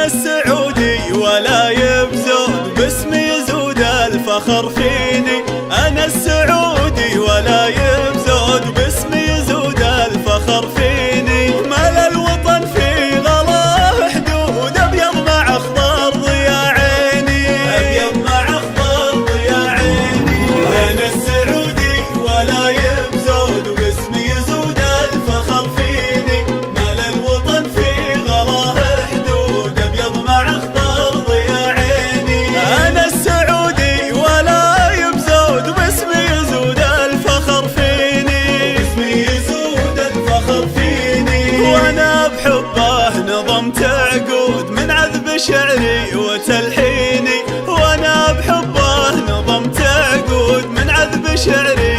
أنا السعودي ولا يبزود باسمي يزود الفخر فيني. أنا السعودي ولا يبزود باسمي يزود الفخر فيني. مال الوطن في غلاه حدود أبيض مع أخضر ضياء عيني، أبيض مع أخضر ضياء عيني. أنا السعودي ولا يبزود باسمي يزود الفخر فيني. مال الوطن في غلاه حدود أبيض مع أخضر ضياء عيني. أنا السعودي ولا يبزود باسمي يزود الفخر فيني، باسمي يزود الفخر فيني. وأنا بحبه نظمت عقود من عذب شعري وتلحيني. وأنا بحبه نظمت عقود من عذب شعري